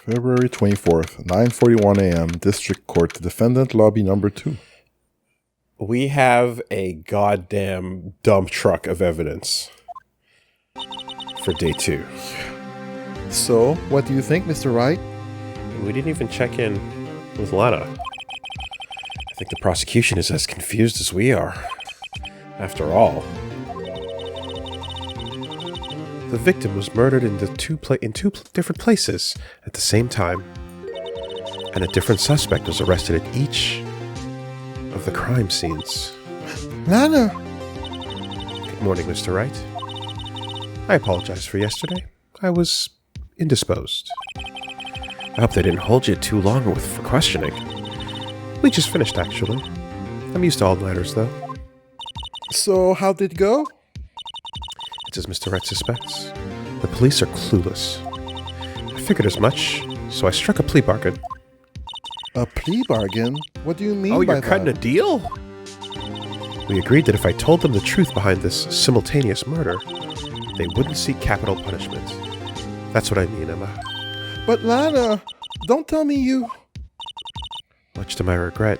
February 24th, 9:41 a.m., District Court, Defendant Lobby Number 2. We have a goddamn dump truck of evidence for day 2. So, what do you think, Mr. Wright? We didn't even check in with Lana. I think the prosecution is as confused as we are. After all, the victim was murdered in two different places at the same time, and a different suspect was arrested at each of the crime scenes. Lana! Good morning, Mr. Wright. I apologize for yesterday. I was indisposed. I hope they didn't hold you too long for questioning. We just finished, actually. I'm used to all-nighters, though. So, how did it go? It's as Mr. Wright suspects. The police are clueless. I figured as much, so I struck a plea bargain. A plea bargain? What do you mean by that? Oh, you're cutting a deal? We agreed that if I told them the truth behind this simultaneous murder, they wouldn't seek capital punishment. That's what I mean, Emma. But Lana, don't tell me you... Much to my regret,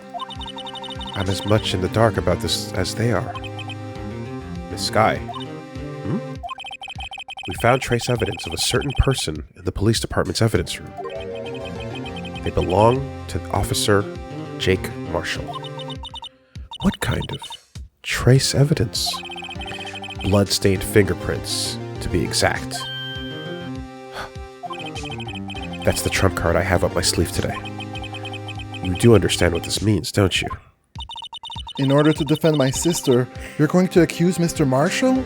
I'm as much in the dark about this as they are. Miss Skye. We found trace evidence of a certain person in the police department's evidence room. They belong to Officer Jake Marshall. What kind of trace evidence? Blood-stained fingerprints, to be exact. That's the trump card I have up my sleeve today. You do understand what this means, don't you? In order to defend my sister, you're going to accuse Mr. Marshall?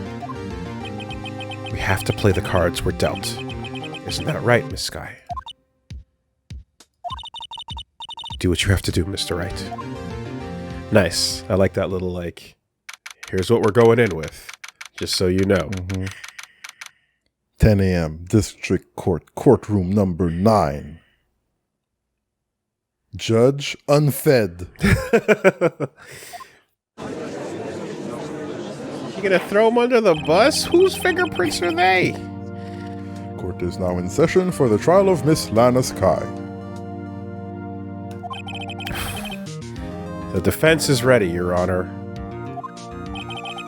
We have to play the cards we're dealt. Isn't that right, Miss Skye? Do what you have to do, Mr. Wright. Nice. I like that little, here's what we're going in with. Just so you know. 10 a.m., District Court, Courtroom Number 9. Judge unfed. You gonna throw him under the bus? Whose fingerprints are they? Court is now in session for the trial of Miss Lana Skye. The defense is ready, Your Honor.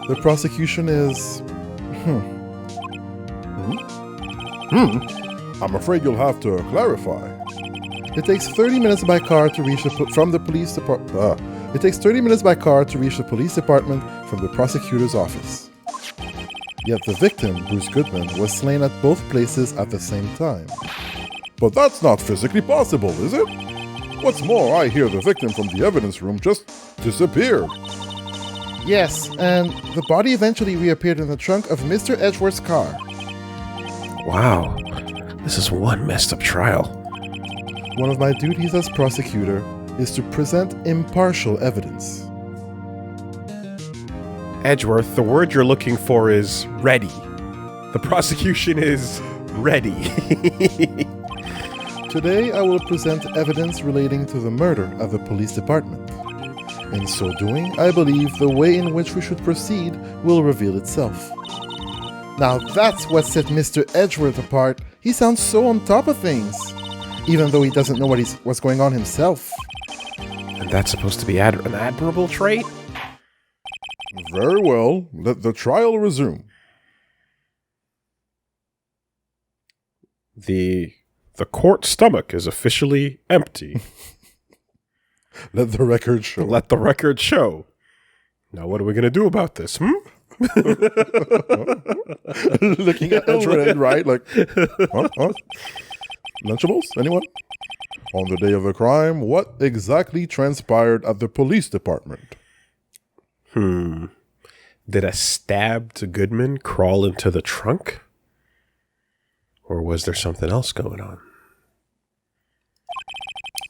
The prosecution is... I'm afraid you'll have to clarify. It takes 30 minutes by car to reach from the police department. It takes 30 minutes by car to reach the police department from the prosecutor's office. Yet the victim, Bruce Goodman, was slain at both places at the same time. But that's not physically possible, is it? What's more, I hear the victim from the evidence room just disappeared. Yes, and the body eventually reappeared in the trunk of Mr. Edgeworth's car. Wow, this is one messed up trial. One of my duties as prosecutor is to present impartial evidence. Edgeworth, the word you're looking for is ready. The prosecution is ready. Today, I will present evidence relating to the murder of the police department. In so doing, I believe the way in which we should proceed will reveal itself. Now that's what set Mr. Edgeworth apart. He sounds so on top of things, even though he doesn't know what's going on himself. And that's supposed to be an admirable trait? Very well. Let the trial resume. The court stomach is officially empty. Let the record show. Let the record show. Now what are we going to do about this, Looking at Edgeworth and Wright like, huh? Lunchables? Anyone? On the day of the crime, what exactly transpired at the police department? Did a stabbed Goodman crawl into the trunk? Or was there something else going on?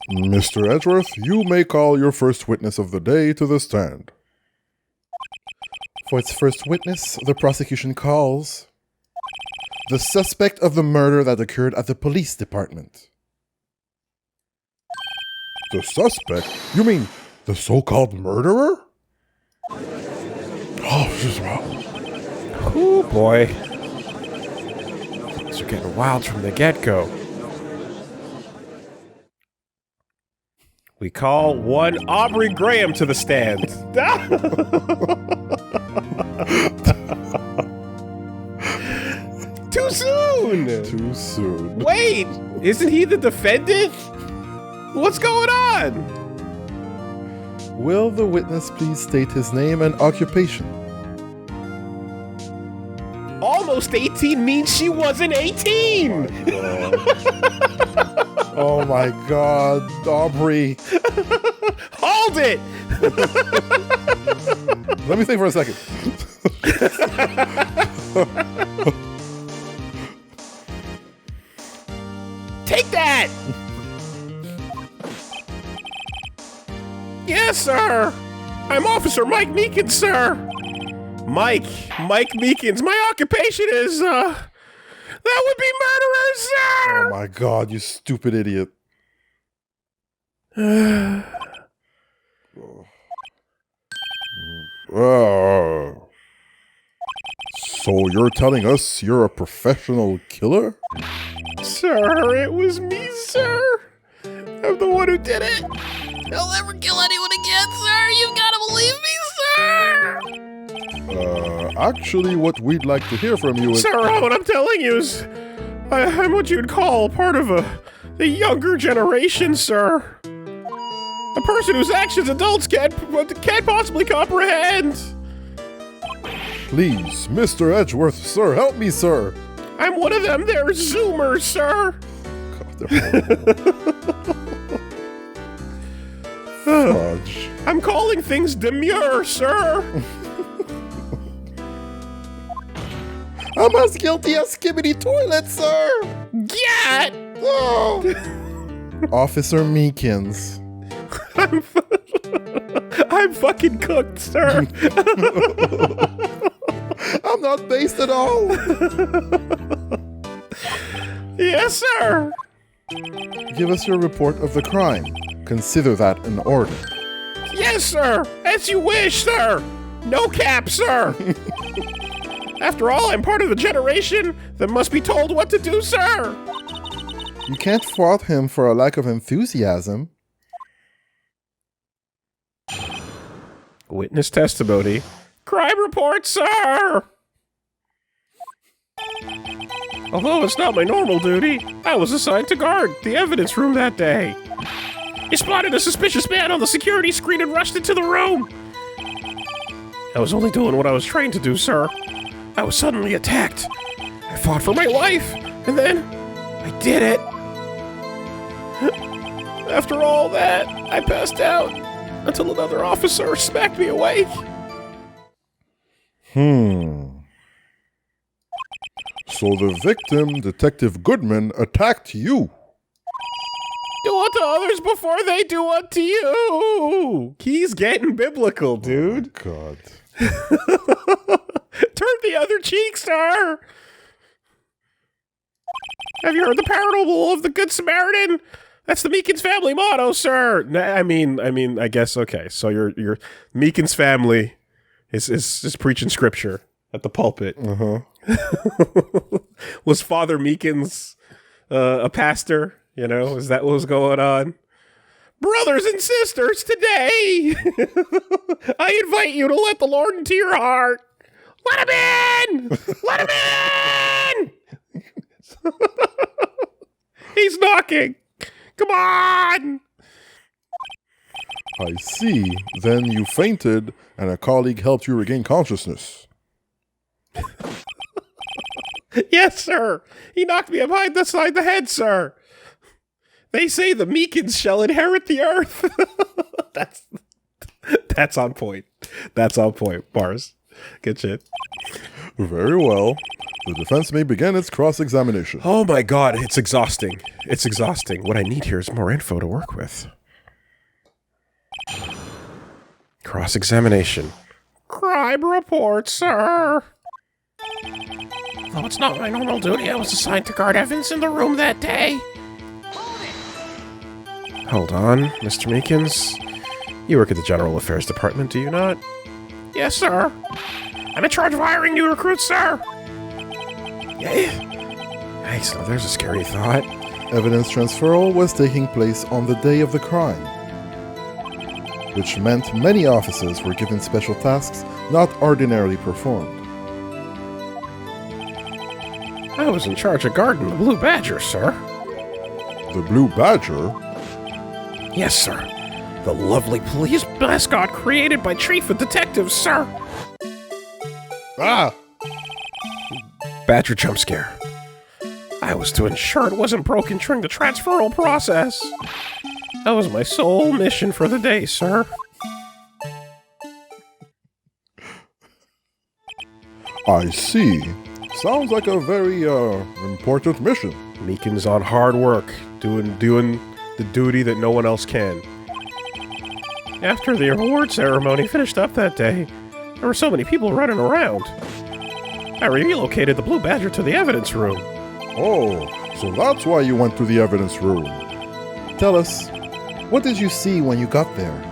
Mr. Edgeworth, you may call your first witness of the day to the stand. For its first witness, the prosecution calls the suspect of the murder that occurred at the police department. The suspect? You mean the so-called murderer? Oh boy. Things are getting wild from the get-go. We call one Aubrey Graham to the stand. Too soon! Too soon. Wait! Isn't he the defendant? What's going on? Will the witness please state his name and occupation? Almost 18 means she wasn't 18! Oh my god, Aubrey. Hold it! Let me think for a second. Take that! Yes, sir! I'm Officer Mike Meekins, sir! Mike Meekins. My occupation is, that would be murderer, sir! Oh my god, you stupid idiot. So you're telling us you're a professional killer? Sir, it was me, sir. I'm the one who did it. I'll never kill anyone again, sir. You've got to believe me, sir. Actually, what we'd like to hear from you is... Sir, what I'm telling you is, I'm what you'd call part of the younger generation, sir. A person whose actions adults can't possibly comprehend. Please, Mr. Edgeworth, sir, help me, sir. I'm one of them there Zoomers, sir. God, they're horrible. Fudge. I'm calling things demure, sir. I'm as guilty as Skibbity Toilet, sir. Get! Oh. Officer Meekins. I'm fucking cooked, sir. I'm not based at all. Yes, sir. Give us your report of the crime. Consider that an order. Yes, sir. As you wish, sir. No cap, sir. After all, I'm part of the generation that must be told what to do, sir. You can't fault him for a lack of enthusiasm. Witness testimony. Crime report, sir. Although it's not my normal duty, I was assigned to guard the evidence room that day. I spotted a suspicious man on the security screen and rushed into the room. I was only doing what I was trained to do, sir. I was suddenly attacked. I fought for my life, and then I did it. After all that, I passed out until another officer smacked me awake. So the victim, Detective Goodman, attacked you. Do unto others before they do unto you. He's getting biblical, dude. God. Turn the other cheek, sir. Have you heard the parable of the Good Samaritan? That's the Meekins family motto, sir. I mean, I guess, okay. So your Meekins family is preaching scripture at the pulpit. Was Father Meekins a pastor? You know, is that what was going on? Brothers and sisters, today, I invite you to let the Lord into your heart. Let him in! Let him in! He's knocking. Come on! I see. Then you fainted, and a colleague helped you regain consciousness. Yes, sir. He knocked me behind the side of the head, sir. They say the Meekins shall inherit the earth. That's on point. That's on point. Bars. Good shit. Very well. The defense may begin its cross-examination. Oh my god, it's exhausting. It's exhausting. What I need here is more info to work with. Cross-examination. Crime report, sir. Though it's not my normal duty, I was assigned to guard Evans in the room that day. Hold on, Mr. Meekins. You work at the General Affairs Department, do you not? Yes, sir. I'm in charge of hiring new recruits, sir. Yeah. Hey, so there's a scary thought. Evidence transferal was taking place on the day of the crime. which meant many officers were given special tasks not ordinarily performed. I was in charge of guarding the Blue Badger, sir. The Blue Badger? Yes, sir. The lovely police mascot created by Chief of Detectives, sir. Ah! Badger jump scare. I was to ensure it wasn't broken during the transferal process. That was my sole mission for the day, sir. I see. Sounds like a very, important mission. Meekins on hard work, doing the duty that no one else can. After the award ceremony finished up that day, there were so many people running around. I relocated the Blue Badger to the evidence room. Oh, so that's why you went to the evidence room. Tell us, what did you see when you got there?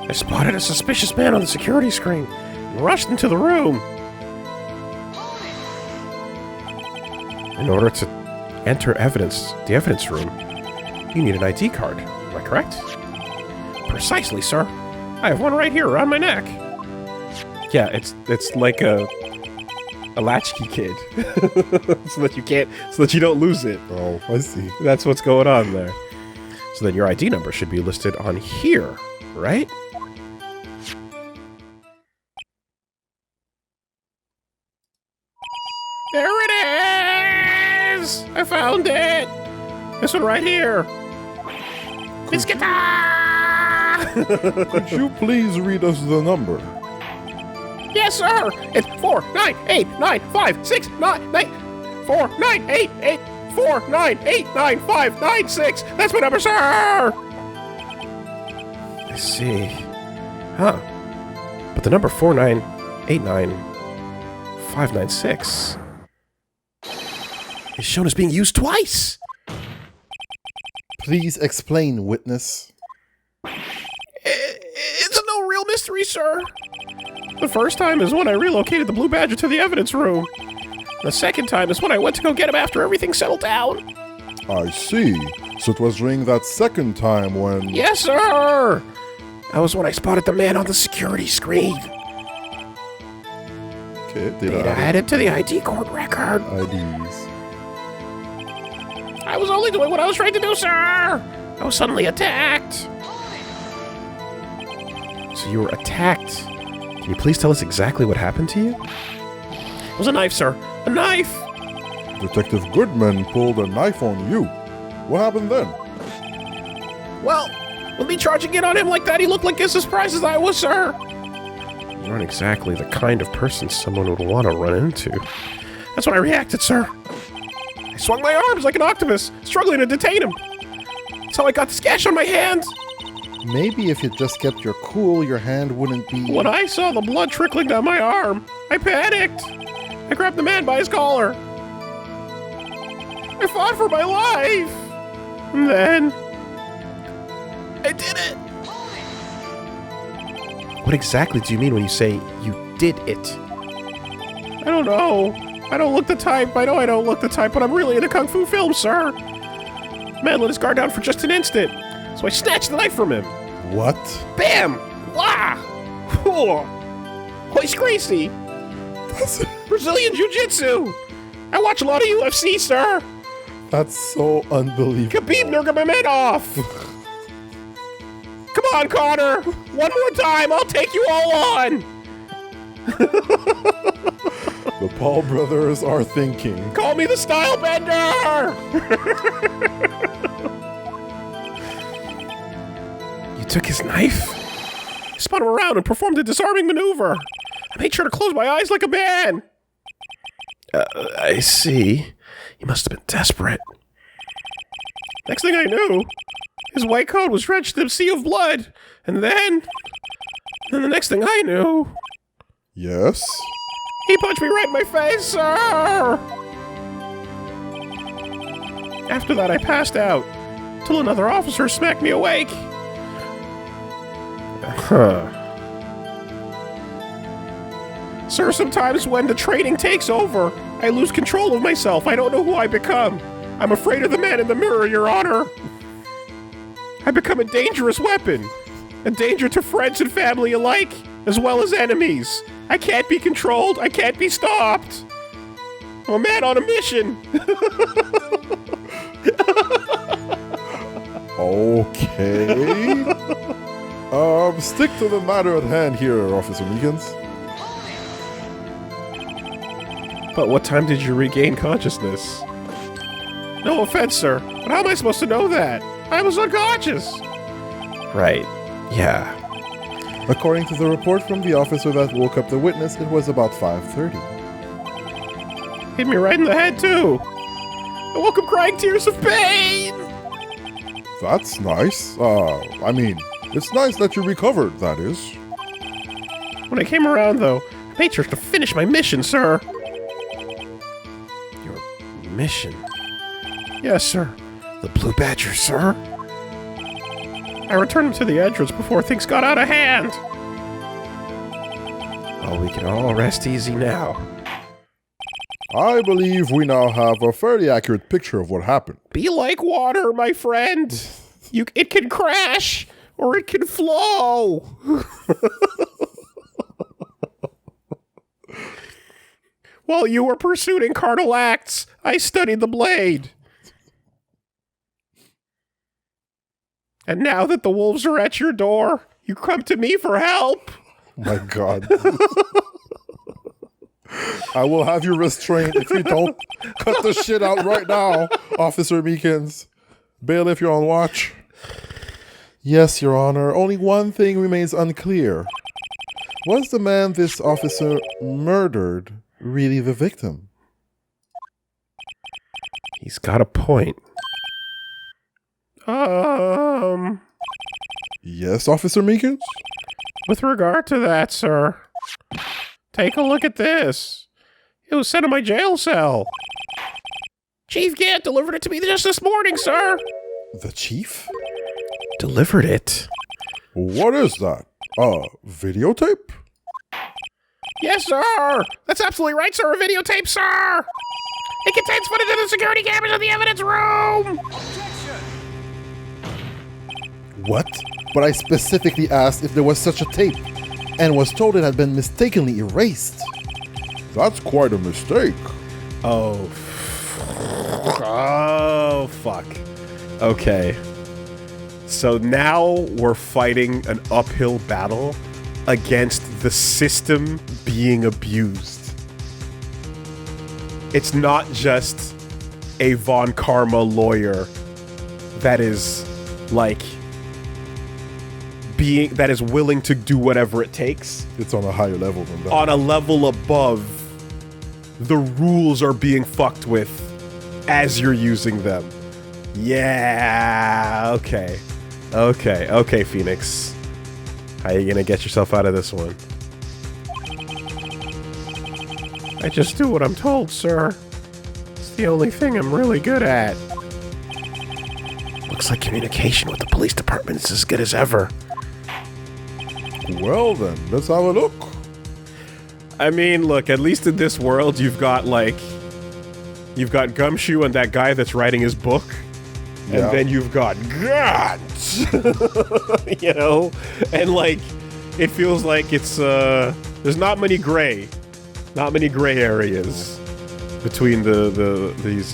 I spotted a suspicious man on the security screen and rushed into the room. In order to enter the evidence room, you need an ID card. Am I correct? Precisely, sir. I have one right here around my neck. Yeah, it's like a latchkey kid, so that you don't lose it. Oh, I see. That's what's going on there. So then your ID number should be listed on here, right? There it is! I found it! This one right here. Biscuit! Could you please read us the number? Yes, sir! It's 498894596. That's my number, sir! I see. Huh. But the number 4989596 is shown as being used twice. Please explain, witness. It's no real mystery, sir. The first time is when I relocated the Blue Badger to the evidence room. The second time is when I went to go get him after everything settled down. I see. So it was during that second time when... Yes, sir! That was when I spotted the man on the security screen. Okay, Data added to the ID court record. IDs. I was only doing what I was trying to do, sir! I was suddenly attacked. So you were attacked. Can you please tell us exactly what happened to you? It was a knife, sir. A knife! Detective Goodman pulled a knife on you. What happened then? Well, with me charging in on him like that, he looked like as surprised as I was, sir. You aren't exactly the kind of person someone would want to run into. That's when I reacted, sir. I swung my arms like an octopus, struggling to detain him. That's how I got this gash on my hand. Maybe if you just kept your cool, your hand wouldn't be... When I saw the blood trickling down my arm, I panicked. I grabbed the man by his collar. I fought for my life. And then... I did it. What exactly do you mean when you say you did it? I don't know. I don't look the type. I know I don't look the type, but I'm really into kung fu films, sir. Man let his guard down for just an instant, so I snatched the knife from him. What? Bam! Wah! Whoa! Hoist Gracie! That's, Brazilian Jiu-Jitsu! I watch a lot of UFC, sir! that's so unbelievable. Khabib Nurmagomedov! Come on, Connor! One more time, I'll take you all on! The Paul brothers are thinking. Call me the Style Bender! You took his knife? I spun him around and performed a disarming maneuver. I made sure to close my eyes like a man. I see. He must have been desperate. Next thing I knew, his white coat was drenched in a sea of blood. And then the next thing I knew... Yes? He punched me right in my face, sir! After that, I passed out, till another officer smacked me awake. Huh. Sir, sometimes when the training takes over, I lose control of myself. I don't know who I become. I'm afraid of the man in the mirror, Your Honor. I've become a dangerous weapon. A danger to friends and family alike, as well as enemies. I can't be controlled. I can't be stopped. I'm a man on a mission. Okay. Stick to the matter at hand here, Officer Meekins. But what time did you regain consciousness? No offense, sir, but how am I supposed to know that? I was unconscious. Right. Yeah. According to the report from the officer that woke up the witness, it was about 5:30. Hit me right in the head, too. I woke up crying tears of pain. That's nice. I mean, it's nice that you recovered, that is. When I came around, though, I made sure to finish my mission, sir. Your mission? Yes, sir. The Blue Badger, sir. I returned him to the entrance before things got out of hand. Well, we can all rest easy now. I believe we now have a fairly accurate picture of what happened. Be like water, my friend. It can crash, or it can flow. While you were pursuing carnal acts, I studied the blade. And now that the wolves are at your door, you come to me for help. My God. I will have you restrained if you don't cut the shit out right now, Officer Meekins. Bailiff, you're on watch. Yes, Your Honor. Only one thing remains unclear. Was the man this officer murdered really the victim? He's got a point. Yes, Officer Meekins? With regard to that, sir, take a look at this. It was sent to my jail cell. Chief Gant delivered it to me just this morning, sir. The chief? Delivered it? What is that? Videotape? Yes, sir. That's absolutely right, sir. A videotape, sir. It contains footage of the security cameras in the evidence room. What? But I specifically asked if there was such a tape, and was told it had been mistakenly erased. That's quite a mistake. Oh, fuck. Okay. So now we're fighting an uphill battle against the system being abused. It's not just a Von Karma lawyer that is, like, that is willing to do whatever it takes. It's on a higher level than that. On a level above, the rules are being fucked with as you're using them. Yeah, okay. Okay, Phoenix. How are you gonna get yourself out of this one? I just do what I'm told, sir. It's the only thing I'm really good at. Looks like communication with the police department is as good as ever. Well then, let's have a look. I mean, look, at least in this world, you've got Gumshoe and that guy that's writing his book. And then you've got guns, you know? And, like, it feels like it's, there's not many gray areas between these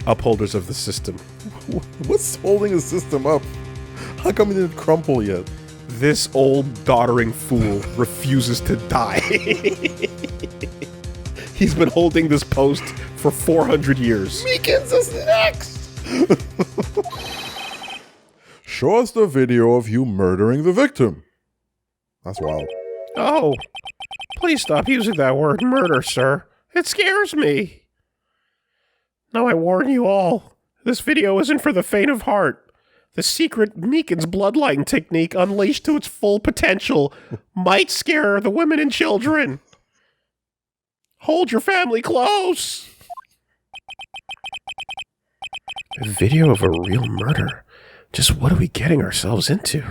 upholders of the system. What's holding the system up? How come it didn't crumple yet? This old doddering fool refuses to die. He's been holding this post for 400 years. Meekins is next! Show us the video of you murdering the victim. That's wild. Oh, please stop using that word murder, sir. It scares me. Now I warn you all, this video isn't for the faint of heart. The secret Meekins bloodline technique unleashed to its full potential might scare the women and children. Hold your family close. A video of a real murder? Just what are we getting ourselves into?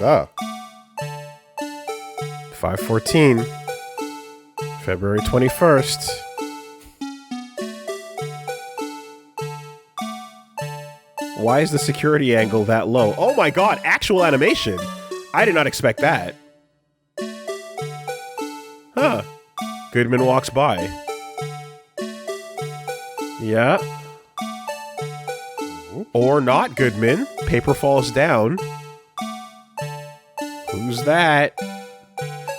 Ah. 5:14. February 21st. Why is the security angle that low? Oh my god, actual animation. I did not expect that. Huh. Goodman walks by. Yeah. Or not Goodman. Paper falls down. Who's that?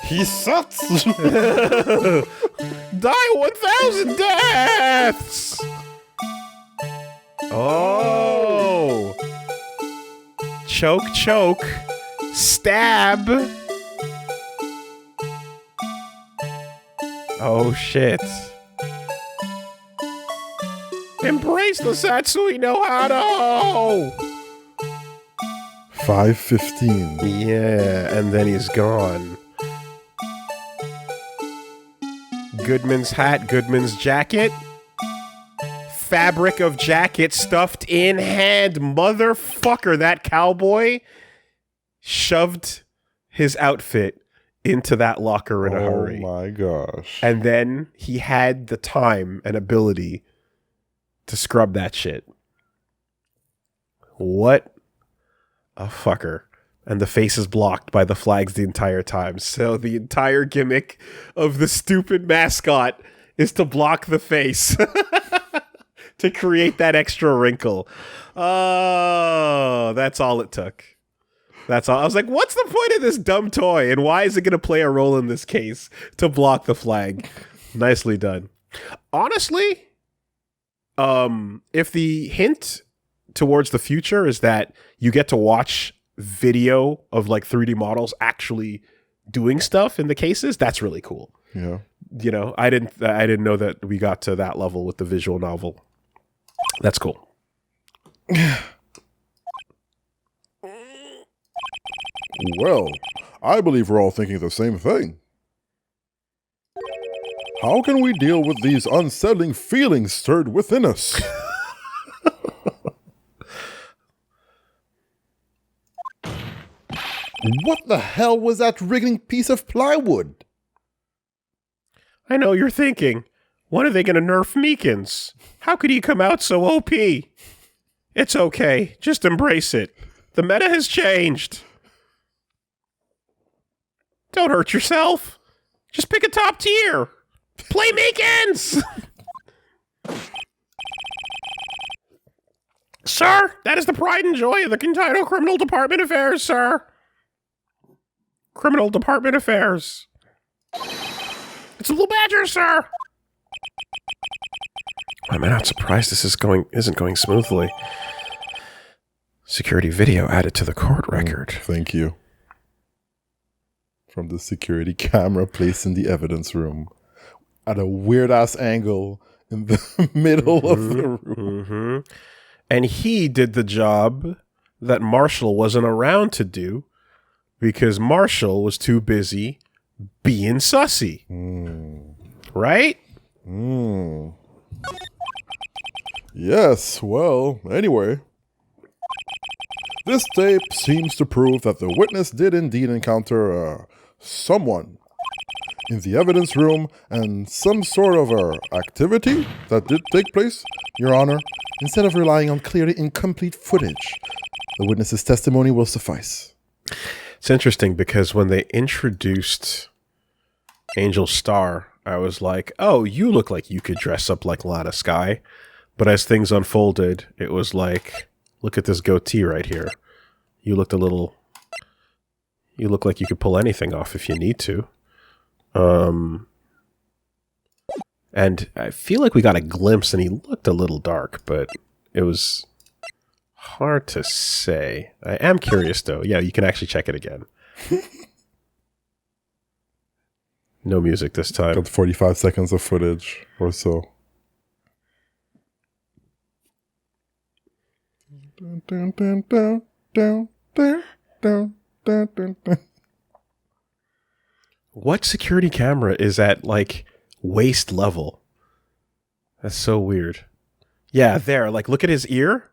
He sucks! Die 1,000 deaths! Oh! Choke, choke. Stab. Oh, shit. Embrace the Satsui no Hado! 5:15. Yeah, and then he's gone. Goodman's hat, Goodman's jacket. Fabric of jacket stuffed in hand. Motherfucker, that cowboy shoved his outfit into that locker in a hurry. Oh my gosh. And then he had the time and ability to scrub that shit. What a fucker. And the face is blocked by the flags the entire time. So the entire gimmick of the stupid mascot is to block the face. To create that extra wrinkle. Oh, that's all it took. That's all. I was like, what's the point of this dumb toy? And why is it going to play a role in this case to block the flag? Nicely done. Honestly, if the hint towards the future is that you get to watch video of like 3D models actually doing stuff in the cases, that's really cool. Yeah. You know, I didn't know that we got to that level with the visual novel. That's cool. Well, I believe we're all thinking the same thing. How can we deal with these unsettling feelings stirred within us? What the hell was that wriggling piece of plywood? I know you're thinking, when are they going to nerf Meekins? How could he come out so OP? It's okay. Just embrace it. The meta has changed. Don't hurt yourself. Just pick a top tier. Play Meekins! Sir, that is the pride and joy of the Kentucky Criminal Department Affairs, sir. Criminal Department Affairs. It's a Blue Badger, sir. Why am I not surprised this isn't going smoothly? Security video added to the court record. Thank you. From the security camera placed in the evidence room at a weird-ass angle in the middle of the room. Mm-hmm. And he did the job that Marshall wasn't around to do because Marshall was too busy being sussy. Right? Yes, well, anyway. This tape seems to prove that the witness did indeed encounter someone in the evidence room and some sort of activity that did take place, Your Honor. Instead of relying on clearly incomplete footage, the witness's testimony will suffice. It's interesting because when they introduced Angel Star, I was like, oh, you look like you could dress up like Lana Skye. But as things unfolded, it was like, look at this goatee right here. You look like you could pull anything off if you need to. And I feel like we got a glimpse and he looked a little dark, but it was hard to say. I am curious though. Yeah, you can actually check it again. No music this time. Got 45 seconds of footage or so. What security camera is at like waist level? That's so weird. Yeah, there. Like, look at his ear.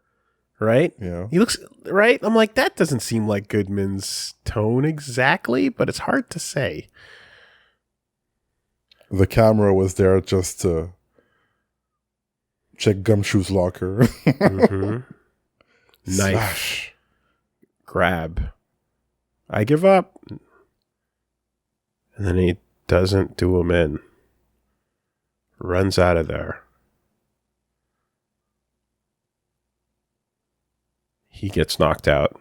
Right? Yeah. He looks right. I'm like, that doesn't seem like Goodman's tone exactly, but it's hard to say. The camera was there just to check Gumshoe's locker. Mm-hmm. Knife. Slash. Grab. I give up. And then he doesn't do him in. Runs out of there. He gets knocked out.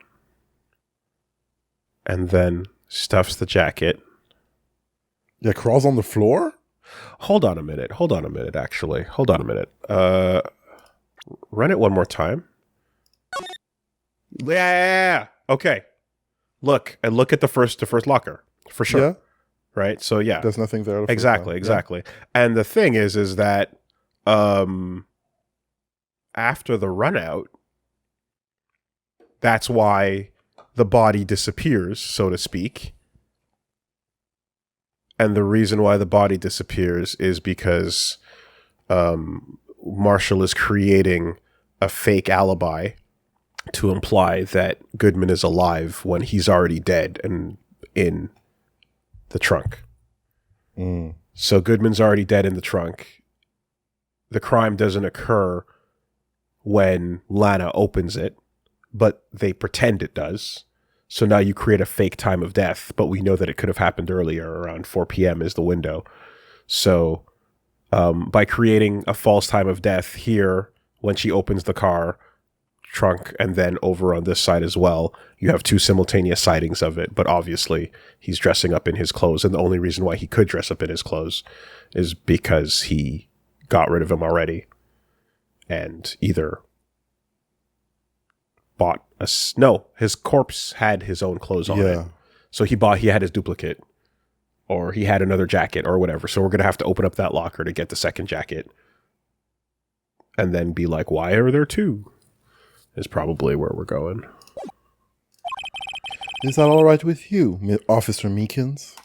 And then stuffs the jacket. Yeah, crawls on the floor? Hold on a minute, actually. Hold on a minute. Run it one more time. Yeah. Okay. Look at the first locker. For sure. Yeah. Right? So yeah. There's nothing there. The Exactly. Yeah. And the thing is that after the run out, that's why the body disappears, so to speak. And the reason why the body disappears is because Marshall is creating a fake alibi to imply that Goodman is alive when he's already dead and in the trunk. Mm. So Goodman's already dead in the trunk. The crime doesn't occur when Lana opens it, but they pretend it does. So now you create a fake time of death, but we know that it could have happened earlier, around 4 p.m. is the window. So by creating a false time of death here, when she opens the car trunk, and then over on this side as well, you have 2 simultaneous sightings of it. But obviously, he's dressing up in his clothes, and the only reason why he could dress up in his clothes is because he got rid of him already, and either bought his corpse had his own clothes on it. So he had his duplicate, or he had another jacket or whatever. So we're going to have to open up that locker to get the second jacket. And then be like, why are there 2? Is probably where we're going. Is that all right with you, Officer Meekins?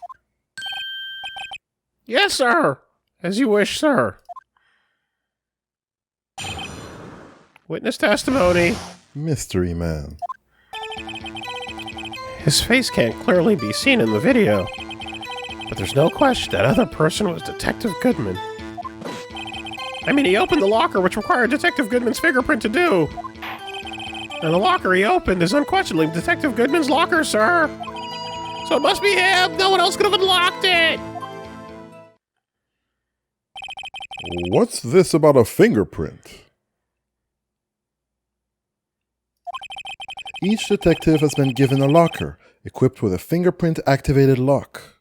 Yes, sir. As you wish, sir. Witness testimony. Mystery Man. His face can't clearly be seen in the video, but there's no question that other person was Detective Goodman. I mean, he opened the locker, which required Detective Goodman's fingerprint to do. And the locker he opened is unquestionably Detective Goodman's locker, sir. So it must be him. No one else could have unlocked it. What's this about a fingerprint? Each detective has been given a locker, equipped with a fingerprint-activated lock.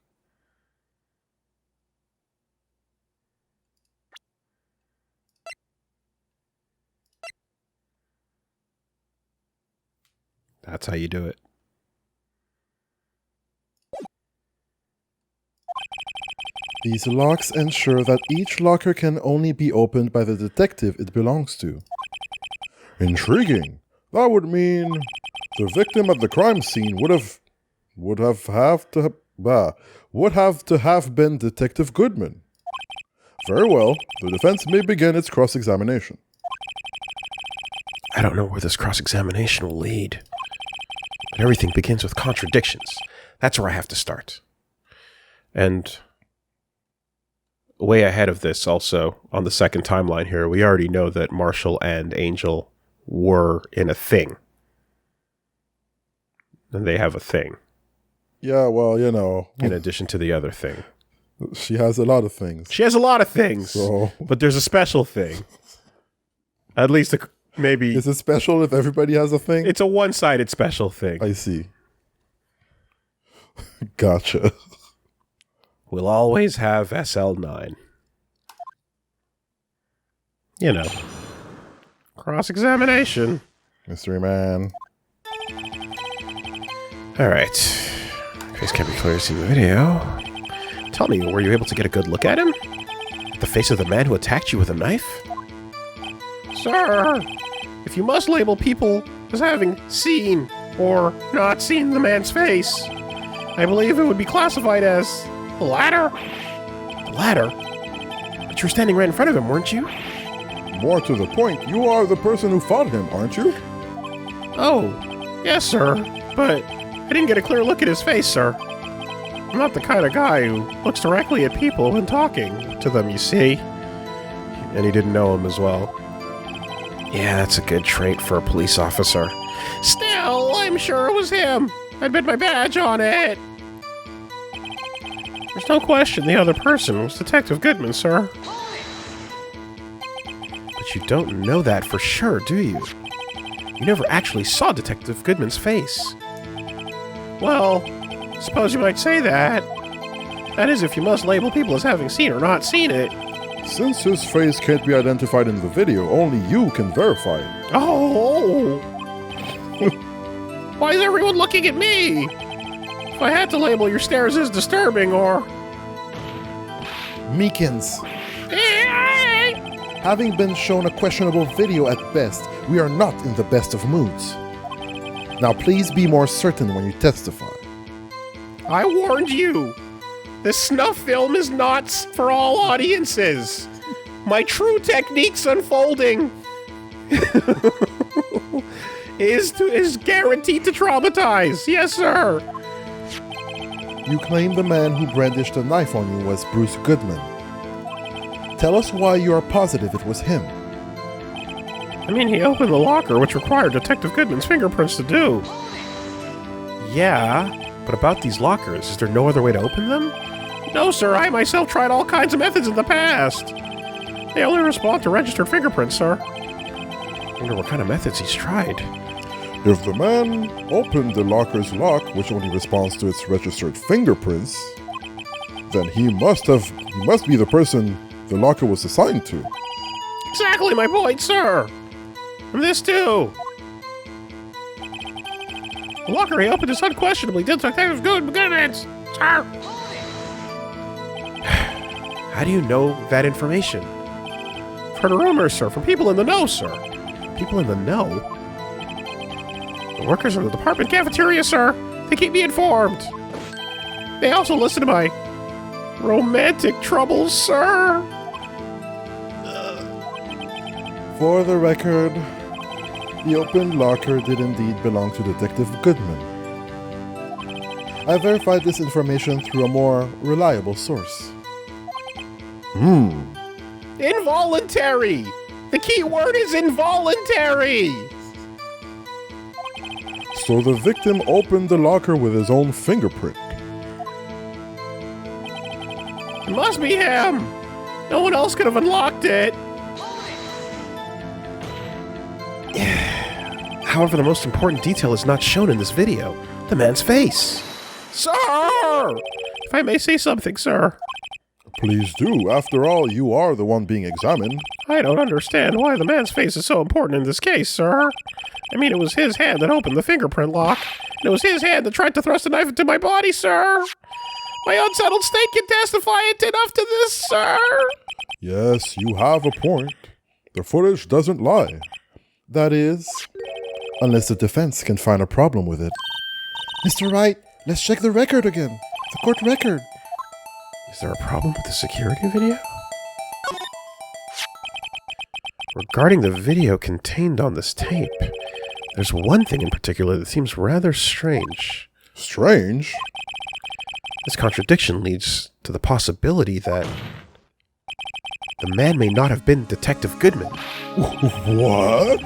That's how you do it. These locks ensure that each locker can only be opened by the detective it belongs to. Intriguing. That would mean the victim at the crime scene would have to have been Detective Goodman. Very well. The defense may begin its cross-examination. I don't know where this cross-examination will lead. But everything begins with contradictions. That's where I have to start. And way ahead of this also, on the second timeline here, we already know that Marshall and Angel were in a thing. And they have a thing. Yeah, well, you know. In addition to the other thing. She has a lot of things. She has a lot of things. So. But there's a special thing. At least maybe. Is it special if everybody has a thing? It's a one-sided special thing. I see. Gotcha. We'll always have SL9. You know. Cross-examination. Mystery Man. Alright. Face can't be clearly seen in the video. Tell me, were you able to get a good look at him? The face of the man who attacked you with a knife? Sir, if you must label people as having seen or not seen the man's face, I believe it would be classified as the latter. The latter? But you were standing right in front of him, weren't you? More to the point, you are the person who fought him, aren't you? Oh, yes, sir. But I didn't get a clear look at his face, sir. I'm not the kind of guy who looks directly at people when talking to them, you see. And he didn't know him as well. Yeah, that's a good trait for a police officer. Still, I'm sure it was him. I'd bet my badge on it. There's no question the other person was Detective Goodman, sir. But you don't know that for sure, do you? You never actually saw Detective Goodman's face. Well, suppose you might say that. That is, if you must label people as having seen or not seen it. Since his face can't be identified in the video, only you can verify it. Oh! Why is everyone looking at me? If I had to label your stares as disturbing or... Meekins. Having been shown a questionable video at best, we are not in the best of moods. Now please be more certain when you testify. I warned you! This snuff film is not for all audiences! My true techniques unfolding is guaranteed to traumatize! Yes, sir! You claim the man who brandished a knife on you was Bruce Goodman. Tell us why you are positive it was him. I mean, he opened the locker, which required Detective Goodman's fingerprints to do. Yeah, but about these lockers, is there no other way to open them? No, sir, I myself tried all kinds of methods in the past. They only respond to registered fingerprints, sir. I wonder what kind of methods he's tried. If the man opened the locker's lock, which only responds to its registered fingerprints, then he must be the person the locker was assigned to. Exactly my point, sir! And this too! The locker he opened is unquestionably Detective Goodman, sir! How do you know that information? I've heard rumors, sir, from people in the know, sir. People in the know? The workers in the department cafeteria, sir. They keep me informed. They also listen to my romantic troubles, sir. For the record, the opened locker did indeed belong to Detective Goodman. I verified this information through a more reliable source. Involuntary! The key word is involuntary! So the victim opened the locker with his own fingerprint. It must be him! No one else could have unlocked it! However, the most important detail is not shown in this video. The man's face. Sir! If I may say something, sir. Please do. After all, you are the one being examined. I don't understand why the man's face is so important in this case, sir. I mean, it was his hand that opened the fingerprint lock, and it was his hand that tried to thrust a knife into my body, sir. My unsettled state can testify enough to this, sir. Yes, you have a point. The footage doesn't lie. That is, unless the defense can find a problem with it. Mr. Wright, let's check the record again. The court record. Is there a problem with the security video? Regarding the video contained on this tape, there's one thing in particular that seems rather strange. Strange? This contradiction leads to the possibility that the man may not have been Detective Goodman. What?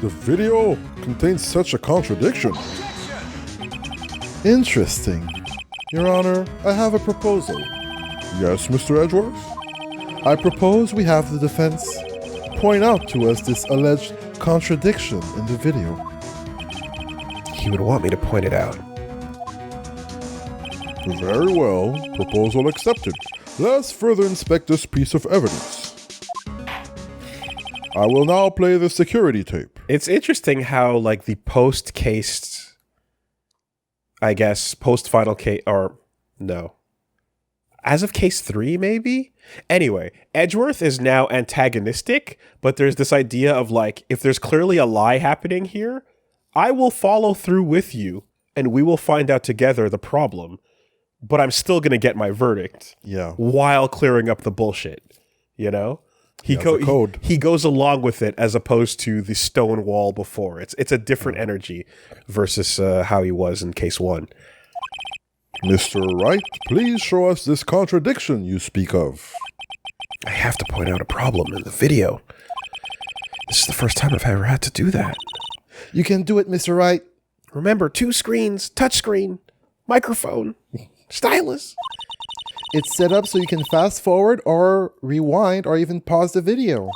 The video contains such a contradiction. Interesting. Your Honor, I have a proposal. Yes, Mr. Edgeworth? I propose we have the defense point out to us this alleged contradiction in the video. He would want me to point it out. Very well. Proposal accepted. Let's further inspect this piece of evidence. I will now play the security tape. It's interesting how, like, the post-case, I guess, post-final case, or, no. As of case 3, maybe? Anyway, Edgeworth is now antagonistic, but there's this idea of, like, if there's clearly a lie happening here, I will follow through with you, and we will find out together the problem, but I'm still going to get my verdict. Yeah. While clearing up the bullshit, you know? He goes along with it as opposed to the stone wall before. It's a different energy versus how he was in case 1. Mr. Wright, please show us this contradiction you speak of. I have to point out a problem in the video. This is the first time I've ever had to do that. You can do it, Mr. Wright. Remember, 2 screens, touchscreen, microphone, stylus. It's set up so you can fast forward or rewind or even pause the video.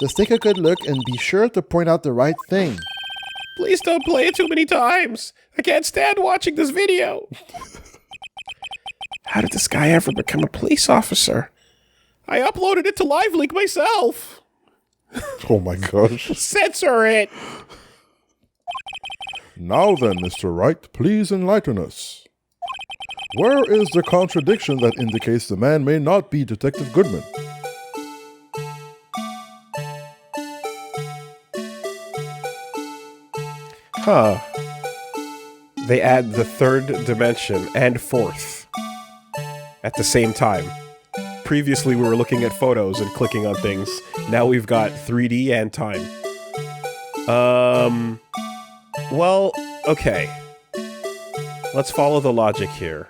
Just take a good look and be sure to point out the right thing. Please don't play it too many times. I can't stand watching this video. How did this guy ever become a police officer? I uploaded it to LiveLeak myself. Oh my gosh. Censor it. Now then, Mr. Wright, please enlighten us. Where is the contradiction that indicates the man may not be Detective Goodman? Huh. They add the 3rd dimension and 4th at the same time. Previously, we were looking at photos and clicking on things. Now we've got 3D and time. Well, okay. Let's follow the logic here.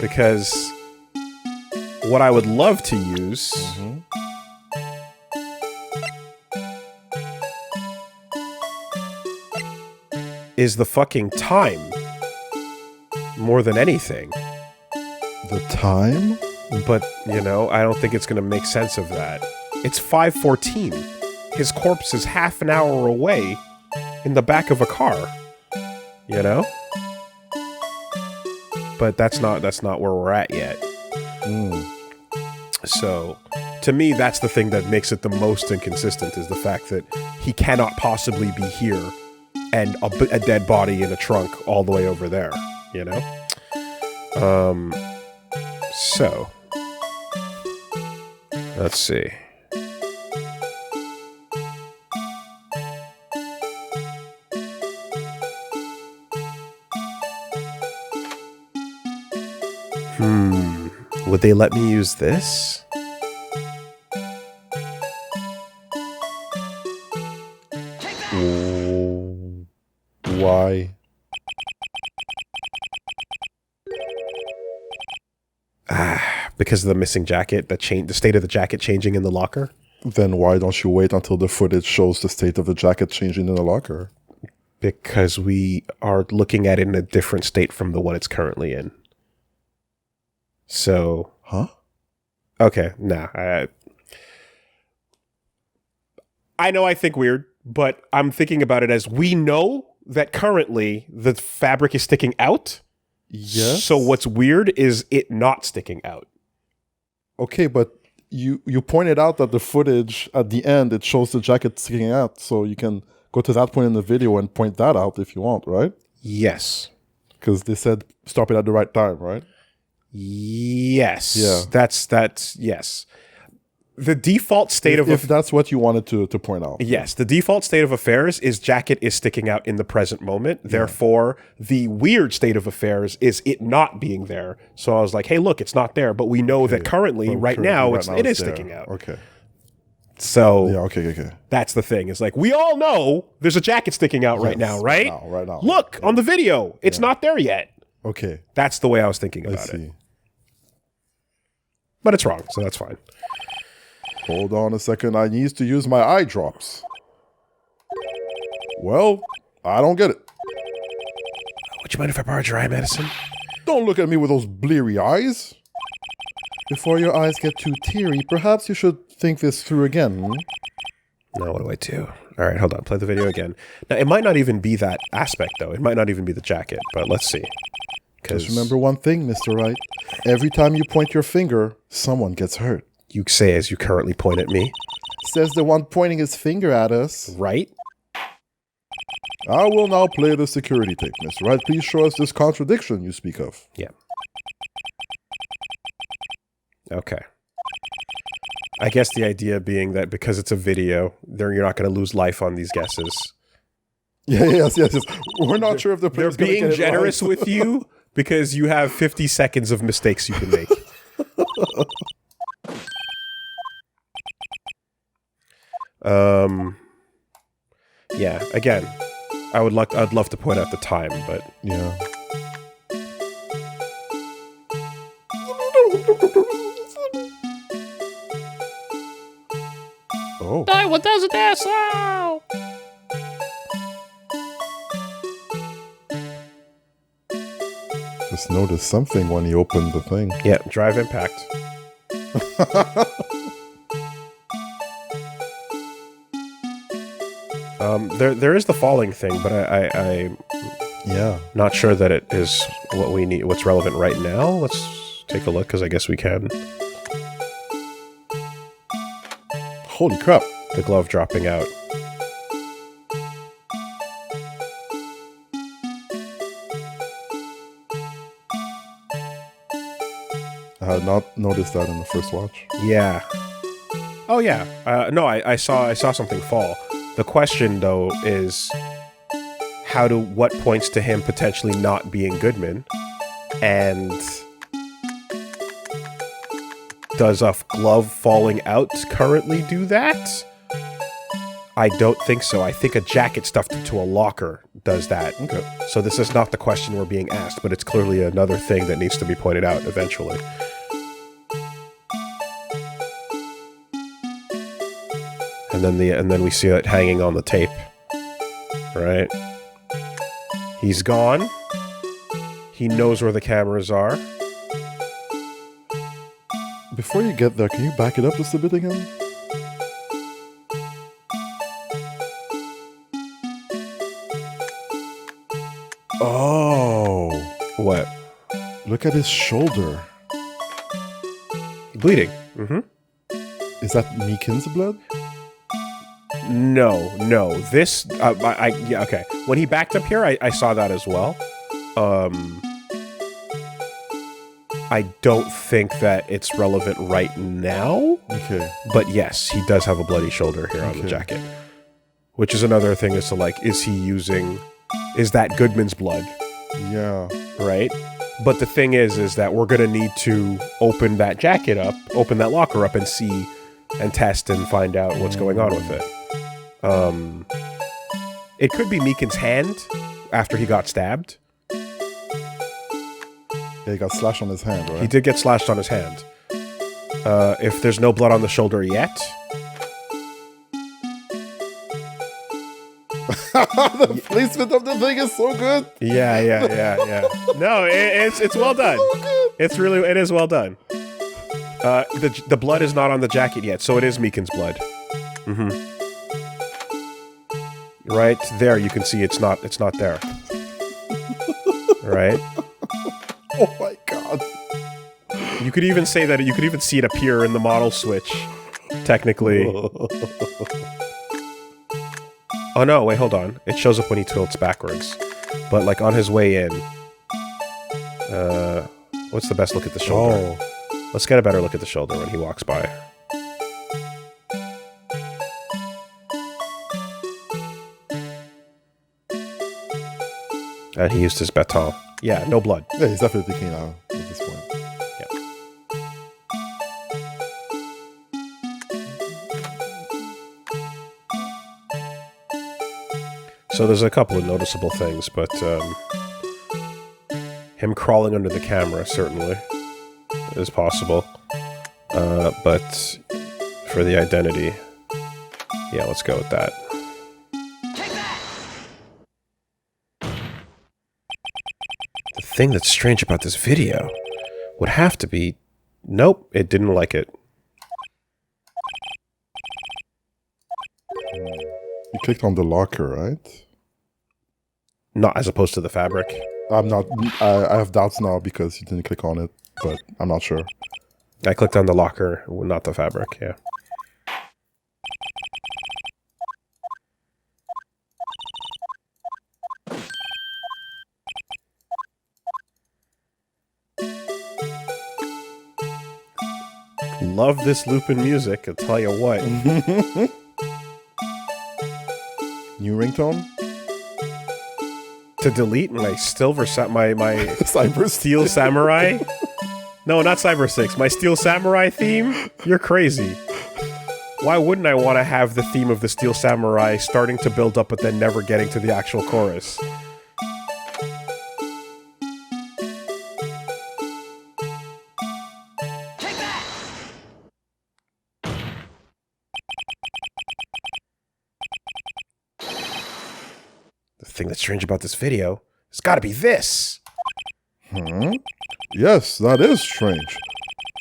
Because what I would love to use is the fucking time more than anything. The time? But, you know, I don't think it's going to make sense of that. It's 5:14. His corpse is half an hour away in the back of a car. You know? But that's not where we're at yet. So, to me, that's the thing that makes it the most inconsistent, is the fact that he cannot possibly be here and a dead body in a trunk all the way over there, you know? So, let's see. Would they let me use this? Why? Because of the missing jacket, the state of the jacket changing in the locker? Then why don't you wait until the footage shows the state of the jacket changing in the locker? Because we are looking at it in a different state from the one it's currently in. So... Huh? Okay, nah. I know I think weird, but I'm thinking about it as we know that currently the fabric is sticking out. Yes. So what's weird is it not sticking out. Okay, but you pointed out that the footage at the end, it shows the jacket sticking out. So you can go to that point in the video and point that out if you want, right? Yes. Because they said stop it at the right time, right? Yes. Yeah. That's yes. The default state if that's what you wanted to point out. Yes, the default state of affairs is jacket is sticking out in the present moment. Yeah. Therefore, the weird state of affairs is it not being there. So I was like, hey, look, it's not there. But we know that currently, right now, it is sticking out. Okay. So yeah, okay. That's the thing. It's like, we all know there's a jacket sticking out right now, right? Right now. Look, on the video, it's not there yet. Okay. That's the way I was thinking about it. But it's wrong, so that's fine. Hold on a second, I need to use my eye drops. Well, I don't get it. Would you mind if I borrowed your eye medicine? Don't look at me with those bleary eyes. Before your eyes get too teary, perhaps you should think this through again. Now what do I do? All right, hold on, play the video again. Now, it might not even be that aspect, though. It might not even be the jacket, but let's see. Just remember one thing, Mr. Wright. Every time you point your finger, someone gets hurt. You say as you currently point at me. Says the one pointing his finger at us. Right? I will now play the security tape, Mr. Wright. Please show us this contradiction you speak of. Yeah. Okay. I guess the idea being that because it's a video, you're not going to lose life on these guesses. Yeah, yes. We're not sure if they're being generous with you because you have 50 seconds of mistakes you can make. Yeah, again, I'd love to point out the time, but yeah. Oh. Die 1000 deaths! Oh! Just noticed something when he opened the thing. Yeah, drive impact. There is the falling thing, but I'm Yeah. not sure that it is what we need. What's relevant right now? Let's take a look, because I guess we can. Holy crap. The glove dropping out. I had not noticed that in the first watch. Yeah. Oh yeah. No, I saw something fall. The question though is, what points to him potentially not being Goodman, and does a glove falling out currently do that? I don't think so. I think a jacket stuffed into a locker does that. Okay. So this is not the question we're being asked, but it's clearly another thing that needs to be pointed out eventually. And then we see it hanging on the tape. Right? He's gone. He knows where the cameras are. Before you get there, can you back it up just a bit again? Oh. What? Look at his shoulder. Bleeding. Mm-hmm. Is that Meekins' blood? No. This, yeah, okay. When he backed up here, I saw that as well. I don't think that it's relevant right now. Okay. But yes, he does have a bloody shoulder here on the jacket. Which is another thing, is to like, is that Goodman's blood? Yeah. Right? But the thing is that we're gonna need to open that jacket up, open that locker up and see and test and find out what's going on with it. It could be Meekins' hand after he got stabbed. Yeah, he got slashed on his hand, right? He did get slashed on his hand. If there's no blood on the shoulder yet. The placement of the thing is so good. Yeah. No, it's well done. It is well done. The blood is not on the jacket yet, so it is Meekins' blood. Mm-hmm. Right there, you can see it's not there. Right? Oh my god. You could even say that you could even see it appear in the model switch, technically. Oh no, wait, hold on. It shows up when he tilts backwards. But like on his way in. What's the best look at the shoulder? Oh. Let's get a better look at the shoulder when he walks by. And he used his baton. Yeah, no blood. Yeah, he's definitely clean out at this point. So there's a couple of noticeable things, but him crawling under the camera certainly is possible. But for the identity, yeah, let's go with that. The thing that's strange about this video would have to be... Nope, it didn't like it. You clicked on the locker, right? Not as opposed to the fabric. I'm not... I have doubts now because you didn't click on it, but I'm not sure. I clicked on the locker, not the fabric, yeah. Love this looping music, I'll tell you what. New ringtone? To delete my my Cyber Steel Samurai? No, not Cyber 6. My Steel Samurai theme? You're crazy. Why wouldn't I want to have the theme of the Steel Samurai starting to build up but then never getting to the actual chorus? The thing that's strange about this video has got to be this. Yes, that is strange.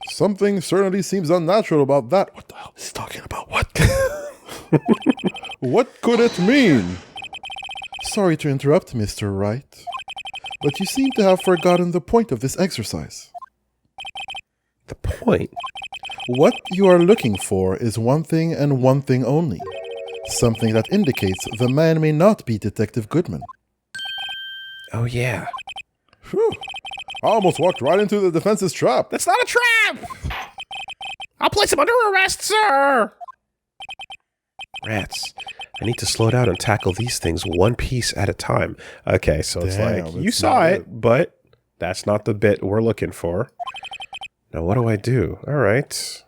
Something certainly seems unnatural about that. What the hell is he talking about? What? What could it mean? Sorry to interrupt, Mr. Wright, but you seem to have forgotten the point of this exercise. The point? What you are looking for is one thing and one thing only. Something that indicates the man may not be Detective Goodman. Oh, yeah. Phew. I almost walked right into the defense's trap. That's not a trap! I'll place him under arrest, sir! Rats. I need to slow down and tackle these things one piece at a time. Okay, so it's Damn, like, you it's saw not it, but that's not the bit we're looking for. Now, what do I do? All right.